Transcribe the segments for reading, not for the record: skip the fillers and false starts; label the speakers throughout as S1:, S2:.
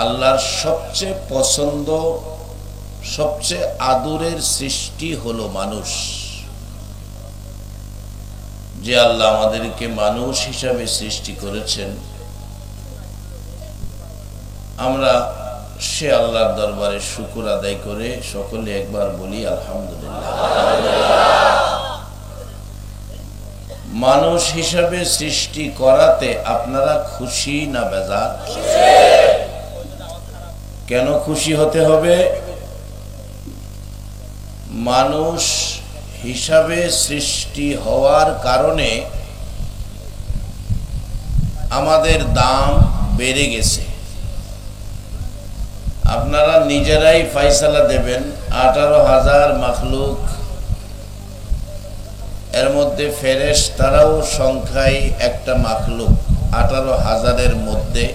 S1: আল্লাহর সবচেয়ে পছন্দ, সবচেয়ে আদরের সৃষ্টি হলো মানুষ। যে আল্লাহ আমাদেরকে মানুষ হিসাবে সৃষ্টি করেছেন, আমরা সে আল্লাহর দরবারে শুকর আদায় করে সকলে একবার বলি আলহামদুলিল্লাহ। মানুষ হিসাবে সৃষ্টি করাতে আপনারা খুশি না বেজার? কেন খুশি হতে হবে? মানুষ হিসাবে সৃষ্টি হওয়ার কারণে আমাদের দাম বেড়ে গেছে। আপনারা নিজেরাই ফয়সালা দেবেন। 18,000 মাখলুক, এর মধ্যে ফেরেশতারাও সংখ্যায় একটা মাখলুক। 18,000-এর মধ্যে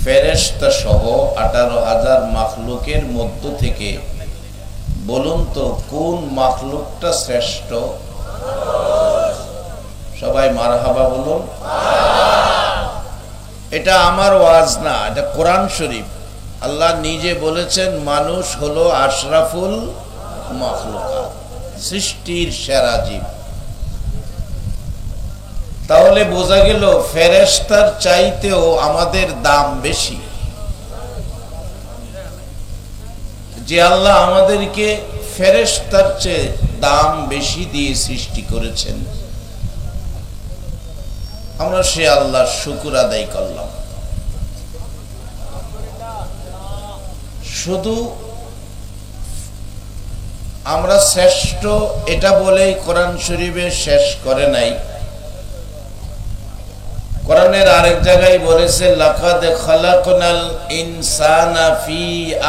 S1: ফেরেশতা সহ 18,000 মাখলুকের মধ্য থেকে বলুন তো কোন মাখলুকটা শ্রেষ্ঠ? সবাই মারহাবা বলুন। এটা আমার ওয়াজ না, এটা কোরআন শরীফ। আল্লাহ নিজে বলেছেন মানুষ হলো আশরাফুল মাখলুকাত, সৃষ্টির সেরা জীব। তাহলে বোঝা গেল ফেরেশতার চাইতেও আমাদের দাম বেশি। যে আল্লাহ আমাদেরকে ফেরেশতার চেয়ে দাম বেশি দিয়ে সৃষ্টি করেছেন, আমরা সে আল্লাহর শুকর আদায় করলাম। শুধু আমরা শ্রেষ্ঠ এটা বলেই কোরআন শরীফে শেষ করে নাই। কোরআনের আরেক জায়গায় বলেছে লাকাদ খালাকনাল ইনসানা ফি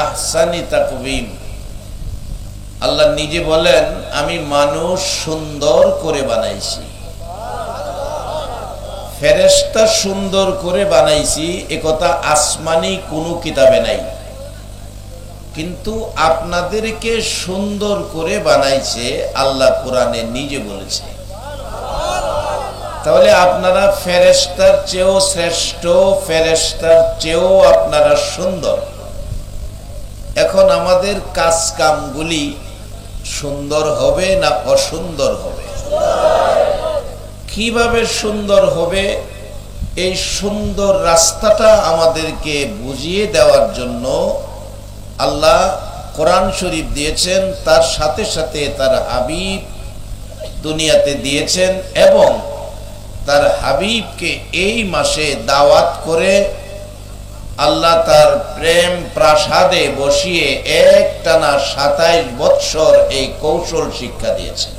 S1: আহসানি তাকওয়িম। আল্লাহ নিজে বলেন আমি মানুষ সুন্দর করে বানাইছি, ফেরেশতা সুন্দর করে বানাইছি। একথা আসমানি কোনো কিতাবে নাই, কিন্তু আপনাদেরকে সুন্দর করে বানাইছে আল্লাহ কোরআনে নিজে বলেছে। তাহলে আপনারা ফেরেশতার চেয়েও শ্রেষ্ঠ, ফেরেশতার চেয়েও আপনারা সুন্দর। এখন আমাদের কাজ কামগুলি সুন্দর হবে না অসুন্দর হবে? কিভাবে সুন্দর হবে, এই সুন্দর রাস্তাটা আমাদেরকে বুঝিয়ে দেওয়ার জন্য আল্লাহ কোরআন শরীফ দিয়েছেন, তার সাথে সাথে তার হাবিব দুনিয়াতে দিয়েছেন এবং তার হাবিবকে এই মাসে দাওয়াত করে আল্লাহ তার প্রেম প্রাসাদে বসিয়ে একটানা 27 বৎসর এই কৌশল শিক্ষা দিয়েছেন।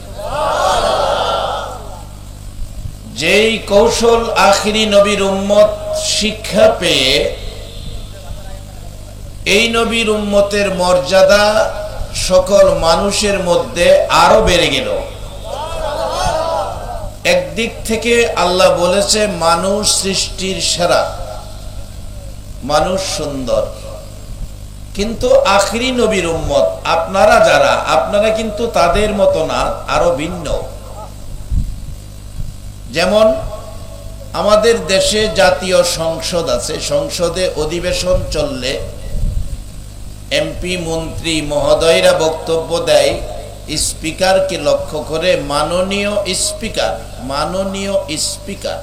S1: যেই কৌশল আখিরি নবীর উম্মত শিক্ষা পেয়ে এই নবীর উম্মতের মর্যাদা সকল মানুষের মধ্যে আরো বেড়ে গেল। একদিক থেকে আল্লাহ বলেছে মানুষ সৃষ্টির সেরা, মানুষ সুন্দর, কিন্তু আখিরি নবীর উম্মত আপনারা যারা, আপনারা কিন্তু তাদের মতো না, আরো ভিন্ন। যেমন আমাদের দেশে জাতীয় সংসদ আছে, সংসদে অধিবেশন চললে এমপি মন্ত্রী মহোদয়রা বক্তব্য দেয়, স্পিকারকে লক্ষ্য করে মাননীয় স্পিকার, মাননীয় স্পিকার,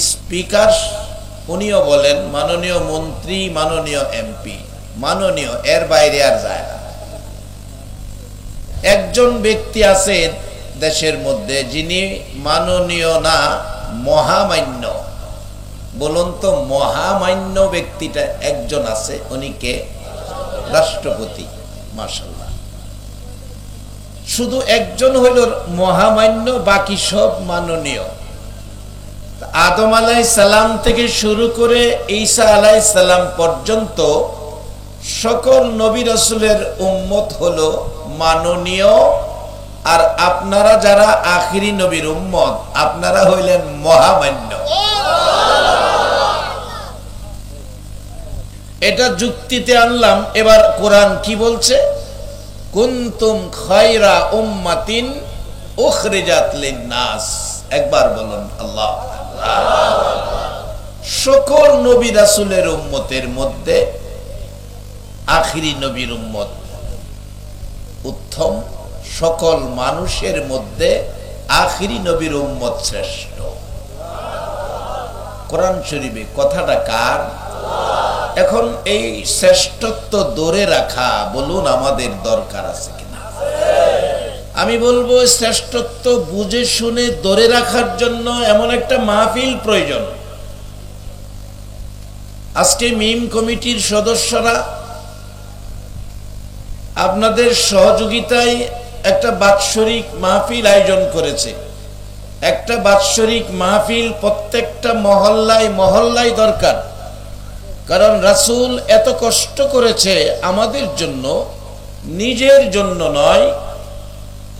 S1: স্পিকার উনিও বলেন মাননীয় মন্ত্রী, মাননীয় এমপি, মাননীয়, এর বাইরে আর যায় না। একজন ব্যক্তি আছে দেশের মধ্যে যিনি মাননীয় না, মহামান্য। বলুন তো মহামান্য ব্যক্তিটা একজন আছে, উনি কে? রাষ্ট্রপতি। মাশাআল্লাহ, শুধু একজন হইল মহামান্য, বাকি সব মাননীয়। আদম আলাইহিস সালাম থেকে শুরু করে ঈসা আলাইহিস সালাম পর্যন্ত সকল নবী রাসূলের উম্মত হলো মাননীয়, আর আপনারা যারা আখিরি নবীর উম্মত আপনারা হইলেন মহামান্য। এটা যুক্তিতে আনলাম। এবার কোরআন কি বলছে? কুনতুম খায়রা উম্মাতিন উখরিজাত লিন-নাস। একবার বলুন আল্লাহ। সকল নবী রাসূলের উম্মতের মধ্যে আখিরি নবীর উম্মত উত্তম, সকল মানুষের মধ্যে আখিরি নবীর উম্মত শ্রেষ্ঠ। কোরআন শরীফে কথাটা কার? এখন এই শ্রেষ্ঠত্ব ধরে রাখা বলুন আমাদের দরকার আছে কিনা? আমি বলবো শ্রেষ্ঠত্ব বুঝে শুনে ধরে রাখার জন্য এমন একটা মাহফিল প্রয়োজন। আজকে মিম কমিটির সদস্যরা আপনাদের সহযোগিতায় একটা বাৎসরিক মাহফিল আয়োজন করেছে। একটা বাৎসরিক মাহফিল প্রত্যেকটা মহল্লায় মহল্লায় দরকার। কারণ রাসূল এত কষ্ট করেছে আমাদের জন্য, নিজের জন্য নয়।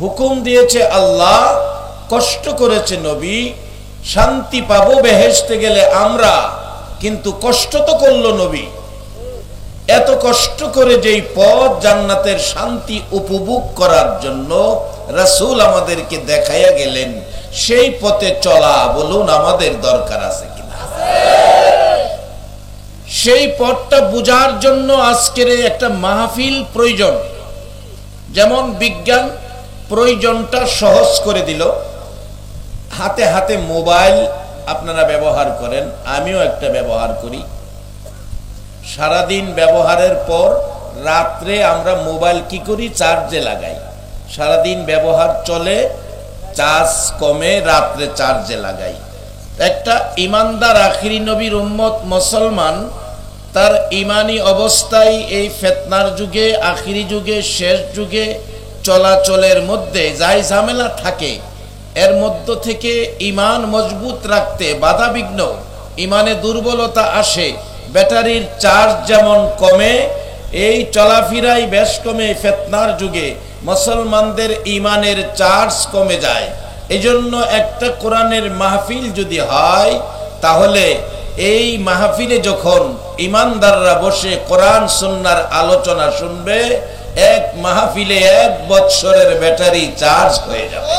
S1: হুকুম দিয়েছে আল্লাহ, কষ্ট করেছে নবী, শান্তি পাবো বেহেশতে গেলে আমরা, কিন্তু কষ্ট তো করলো নবী। এত কষ্ট করে যেই পথ জান্নাতের শান্তি উপভোগ করার জন্য রাসূল আমাদেরকে দেখাইয়া গেলেন, সেই পথে চলা বলুন আমাদের দরকার আছে কিনা? সেই পথটা বুঝার জন্য আজকের একটা মাহফিল প্রয়োজন। যেমন বিজ্ঞান প্রয়োজনটা সহজ করে দিল। হাতে হাতে মোবাইল আপনারা ব্যবহার করেন, আমিও একটা ব্যবহার করি। সারাদিন ব্যবহারের পর রাত্রে আমরা মোবাইল কি করি? চার্জে লাগাই। সারাদিন ব্যবহার চলে, চার্জ কমে, রাত্রে চার্জে লাগাই। একটা ইমানদার আখিরি নবীর উম্মত মুসলমান তার ইমানি অবস্থায় এই ফিতনার যুগে, আখিরি যুগে, শেষ যুগে চলাচলের মধ্যে যাই ঝামেলা থাকে, এর মধ্য থেকে ইমান মজবুত রাখতে বাধা বিঘ্ন, ইমানে দুর্বলতা আসে, ব্যাটারির চার্জ যেমন কমে, এই চলাফেরাই বেশ কমে। ফিতনার যুগে মুসলমানদের ইমানের চার্জ কমে যায়। এজন্য একটা কোরআনের মাহফিল যদি হয়, তাহলে এই মাহফিলে যখন ইমানদাররা বসে কোরআন সুন্নাহর আলোচনা শুনবে, এক মাহফিলে 1 বছরের ব্যাটারি চার্জ হয়ে যাবে।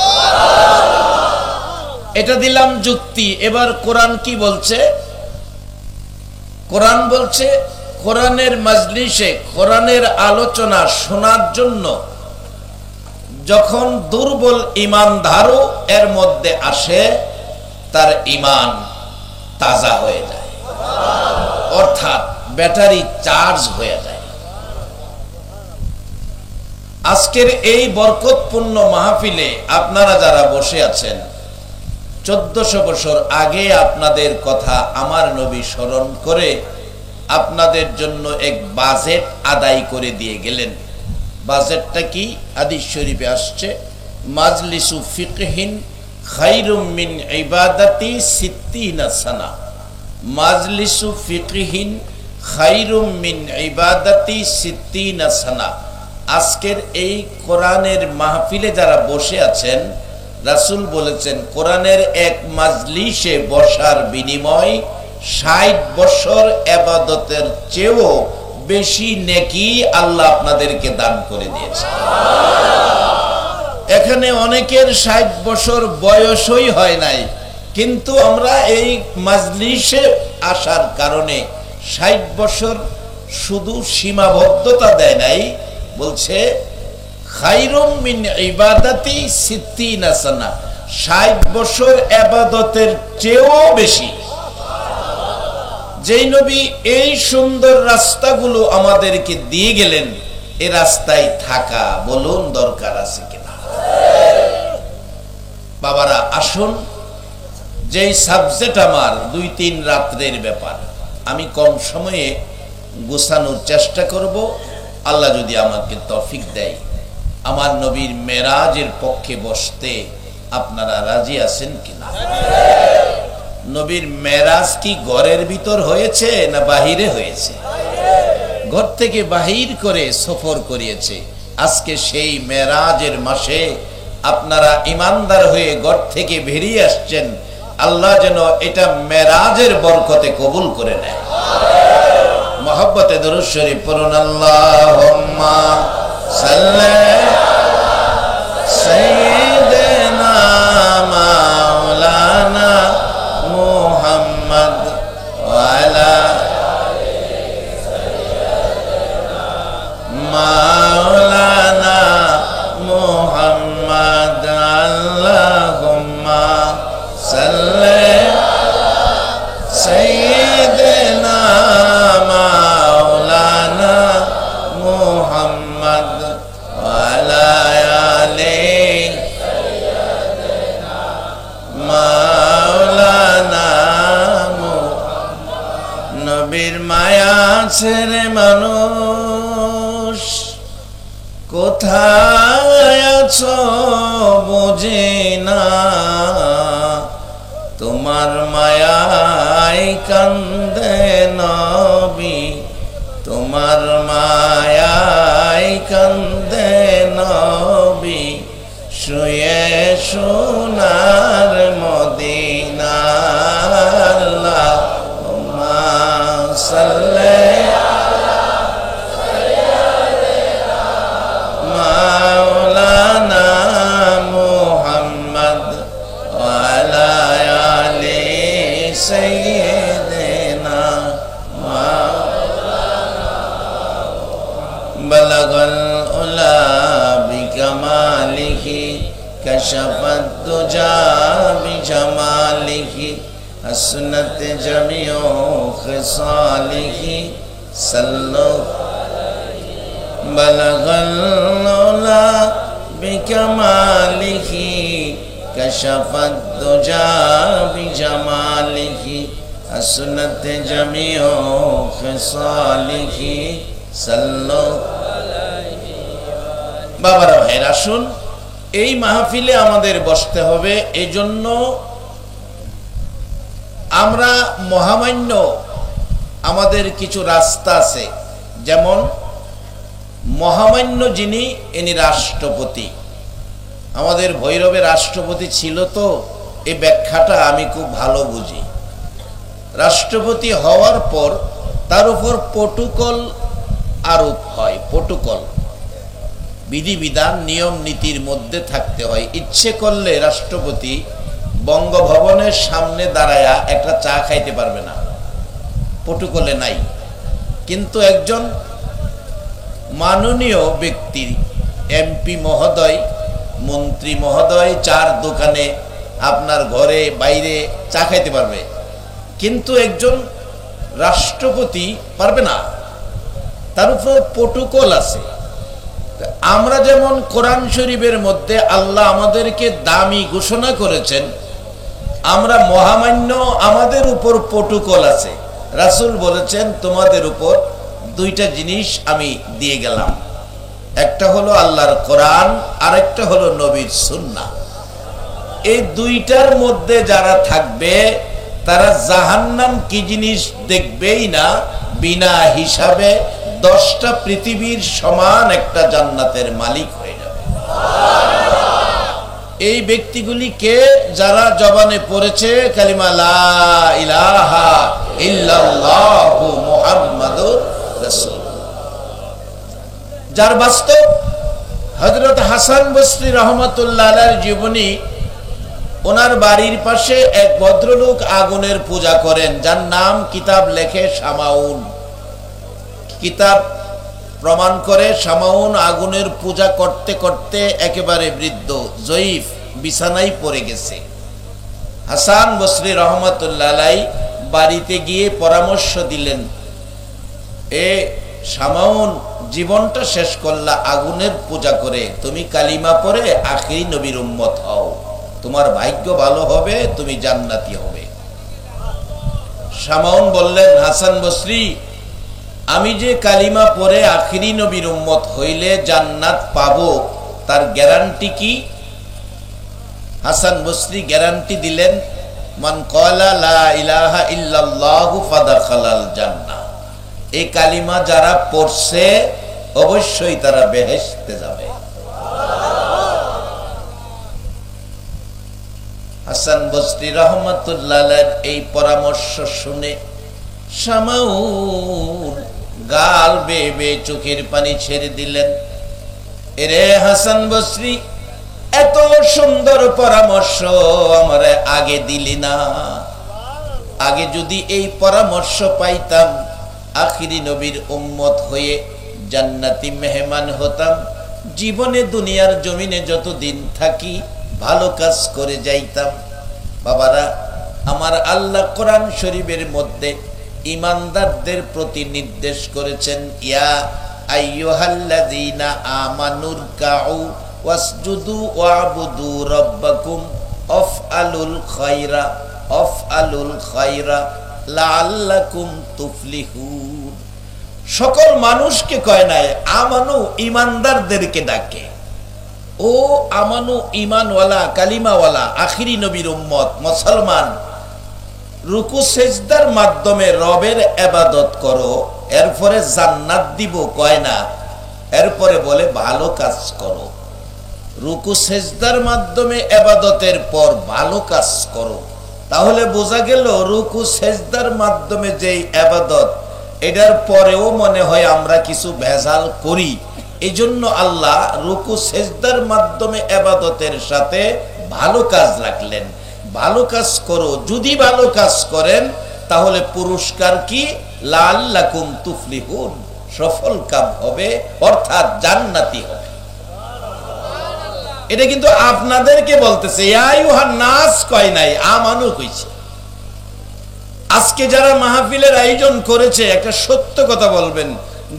S1: এটা দিলাম যুক্তি। এবার কোরআন কি বলছে? কোরআন বলছে কোরআনের মাজলিসে, কোরআনের আলোচনা শোনার জন্য যখন দুর্বল ইমানদারও এর মধ্যে আসে, তার ইমান তাজা হয়ে যায়, অর্থাৎ ব্যাটারি চার্জ হয়ে যায়। আজকের এই বরকতপূর্ণ মাহফিলে আপনারা যারা বসে আছেন, 1400 বছর আগে আপনাদের কথা আমার নবী স্মরণ করে আপনাদের জন্য এক বাজেট আদায় করে দিয়ে গেলেন। বাজেটটা কি? হাদিস শরীফে আসছে, মাজলিসু ফিকহিন খায়রুম মিন ইবাদাতি 60 সানা। মাজলিসু ফিকহিন খায়রুম মিন ইবাদাতি 60 সানা। আজকের এই কোরআনের মাহফিলে যারা বসে আছেন, রাসূল বলেছেন কোরআনের এক মাজলিসে বসার বিনিময় 60 বছর ইবাদতের চেয়েও বেশি নেকি আল্লাহ আপনাদেরকে দান করে দিয়েছে। এখানে অনেকের 60 বছর বয়সই হয় নাই, কিন্তু আমরা এই মাজলিসে আসার কারণে 60 বছর শুধু সীমাবদ্ধতা দেয় নাই, বলছে খায়রুম মিন ইবাদাতি 60 সানা, 60 বছর ইবাদতের চেয়েও বেশি। যেই নবী এই সুন্দর রাস্তাগুলো আমাদেরকে দিয়ে গেলেন, এই রাস্তায় থাকা বলুন দরকার আছে কিনা? বাবারা আসুন, যেই সাবজেক্ট আমার 2-3 রাত্রের ব্যাপার, আমি কম সময়ে গোছানোর চেষ্টা করব। আল্লাহ যদি আমাকে তৌফিক দেয়, আমার নবীর মেরাজের পক্ষে বসতে আপনারা রাজি আছেন কিনা? নবীর মেরাজ কি ঘরের ভিতর হয়েছে না বাহিরে হয়েছে? ঘর থেকে বাহির করে সফর করিয়েছে। আজকে সেই মেরাজের মাসে আপনারা ইমানদার হয়ে ঘর থেকে বেরিয়ে আসছেন। আল্লাহ যেন এটা মেরাজের বরকতে কবুল করে নেয়। মহব্বতে দরুদ শরীফ পড়ুন। আল্লাহুম্মা সাল্লি সাইয়্যিদিনা মাওলানা মুহাম্মদ মাওলানা মুহাম্মদ আল্লাহুম্মা সাল্লি সাইয়্যিদিনা মাওলানা মুহাম্মদ ওয়া আলা আলি মাওলানা নবীর মায়া ছেড়ে মানুষ কোথায় আছো বুঝি না, তোমার মায়ায় কান্দে নবী, তোমার মায়ায় কান্দে নবী, শুয়ে সোনার মদিনা। আল্লাহুম্মা সাল্লি মাওলানা মুহাম্মদ ওয়া আলা আলি সাইয়্যিদিনা বালাগাল উলা বিকামালিহি কাশাফাত দুজা বিজামালিহি হাসনাত জামিউ খিসালিহি সাল্লু বালাগাল উলা বিকামালিহি কাশাফাত দুজা বিজামালিহি হাসনাত জামিউ খিসালিহি সাল্লু। বাবারা ভাইরা, আসুন এই মাহফিলে আমাদের বসতে হবে। এই জন্য আমরা মহামান্য আমাদের কিছু রাস্তা আছে, যেমন মহামান্য যিনি, ইনি রাষ্ট্রপতি। আমাদের ভৈরবে রাষ্ট্রপতি ছিল, তো এই ব্যাখ্যাটা আমি খুব ভালো বুঝি। রাষ্ট্রপতি হওয়ার পর তার উপর প্রটোকল আরোপ হয়। প্রটোকল বিধিবিধান নিয়ম নীতির মধ্যে থাকতে হয়। ইচ্ছে করলে রাষ্ট্রপতি বঙ্গভবনের সামনে দাঁড়ায়া একটা চা খাইতে পারবে না, প্রটোকলে নাই। কিন্তু একজন মাননীয় ব্যক্তি, এমপি মহোদয়, মন্ত্রী মহোদয় চার দোকানে আপনার ঘরে বাইরে চা খাইতে পারবে, কিন্তু একজন রাষ্ট্রপতি পারবে না। তার উপর প্রটোকল আছে। আমরা যেমন কোরআন শরীফের মধ্যে আল্লাহ আমাদেরকে দামি ঘোষণা করেছেন, আমরা মহামান্য, আমাদের উপর প্রটোকল আছে। রাসূল বলেছেন, তোমাদের উপর দুইটা জিনিস আমি দিয়ে গেলাম, একটা হলো আল্লাহর কোরআন, আর একটা হলো নবীর সুন্নাহ। এই দুইটার মধ্যে যারা থাকবে তারা জাহান্নাম কি জিনিস দেখবেই না, বিনা হিসাবে 10টা পৃথিবীর সমান একটা জান্নাতের মালিক হয়ে যাবে। এই ব্যক্তিগুলি কে? যারা জবানে পড়েছে কালিমা লা ইলাহা ইল্লাল্লাহু মুহাম্মাদুর রাসূলুল্লাহ। যার বাস্তব হযরত হাসান বসরি রাহমাতুল্লাহ আলাইহির জীবনী। ওনার বাড়ির পাশে এক ভদ্রলোক আগুনের পূজা করেন, যার নাম কিতাব লেখে শামাউন। কিতাব প্রমাণ করে শামাউন আগুনের পূজা করতে করতে একেবারে বৃদ্ধ, জয়ীফ, বিছানায় পড়ে গেছে। হাসান বসরি রহমাতুল্লাহ আলাইহি বাড়িতে গিয়ে পরামর্শ দিলেন, এ শামাউন, জীবনটা শেষ করলা আগুনের পূজা করে, তুমি কালিমা পড়ে আখিরি নবীর উম্মত হও, তোমার ভাগ্য ভালো হবে, তুমি জান্নাতি হবে। শামাউন বললেন, হাসান বসরি, আমি যে কালিমা পড়ে আখিরি নবীর উম্মত হইলে জান্নাত পাবো, তার গ্যারান্টি কি? হাসান বসরি গ্যারান্টি দিলেন, মান ক্বালা লা ইলাহা ইল্লাল্লাহু ফাদাখালাল জান্নাহ। এই কালিমা যারা পড়ছে অবশ্যই তারা বেহেশতে যাবে। হাসান বসরি রাহমাতুল্লাহ আলাইহির এই পরামর্শ শুনে শামাউন গাল বেয়ে বেয়ে চোখের পানি ছেড়ে দিলেন। এরে হাসান বসরি, এত সুন্দর পরামর্শ আমারে আগে দিলি না। আগে যদি এই পরামর্শ পাইতাম, আখিরি নবীর উম্মত হয়ে জান্নাতি মেহমান হতাম। জীবনে দুনিয়ার জমিনে যতদিন থাকি ভালো কাজ করে যাইতাম। বাবারা আমার, আল্লাহ কোরআন শরীফের মধ্যে ঈমানদারদের প্রতি নির্দেশ করেছেন, ইয়া আইয়ুহাল্লাযীনা আমানুর কাউ ওয়াসজুদু ওয়াবুদু রাব্বাকুম আফআলুল খায়রা লাআল্লাকুম তুফলিহুন। সকল মানুষকে কয় নাই, আমানু ঈমানদারদেরকে ডাকে। ও আমানু ঈমানওয়ালা কালিমাওয়ালা আখিরি নবীর উম্মত মুসলমান, রুকু সেজদার মাধ্যমে রবের ইবাদত করো, এরপরে জান্নাত দিব কয় না, এরপরে বলে ভালো কাজ করো। রুকু সেজদার মাধ্যমে ইবাদতের পর ভালো কাজ করো। তাহলে বোঝা গেল রুকু সেজদার মাধ্যমে যেই ইবাদত, এটার পরেও মনে হয় আমরা কিছু ভেজাল করি। এই জন্য আল্লাহ রুকু সেজদার মাধ্যমে ইবাদতের সাথে ভালো কাজ রাখলেন। ভালো কাজ করো, যদি ভালো কাজ করেন তাহলে পুরস্কার কি? লাআল্লাকুম তুফলিহুন, সফল কাম হবে, অর্থাৎ জান্নাতি হবে। এটা কিন্তু আপনাদেরকে বলতেছে, ইয়া আইয়ুহান নাস কয় নাই, আমানু কইছে। আজকে যারা মাহফিলের আয়োজন করেছে, একটা সত্য কথা বলবেন,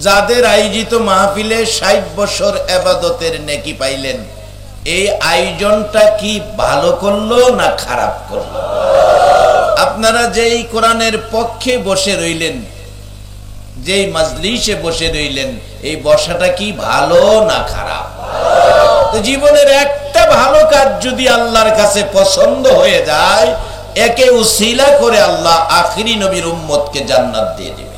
S1: যাদের আয়োজিত মাহফিলে 60 বছর ইবাদতের নেকি পাইলেন, এই আয়োজনটা কি ভালো করলো না খারাপ করলো? আপনারা যেই কোরআনের পক্ষে বসে রইলেন, যেই মাজলিসে বসে রইলেন, এই বসাটা কি ভালো না খারাপ? তো জীবনের একটা ভালো কাজ যদি আল্লাহর কাছে পছন্দ হয়ে যায়, একে উসিলা করে আল্লাহ আখিরি নবীর উম্মতকে জান্নাত দিয়ে দিবে।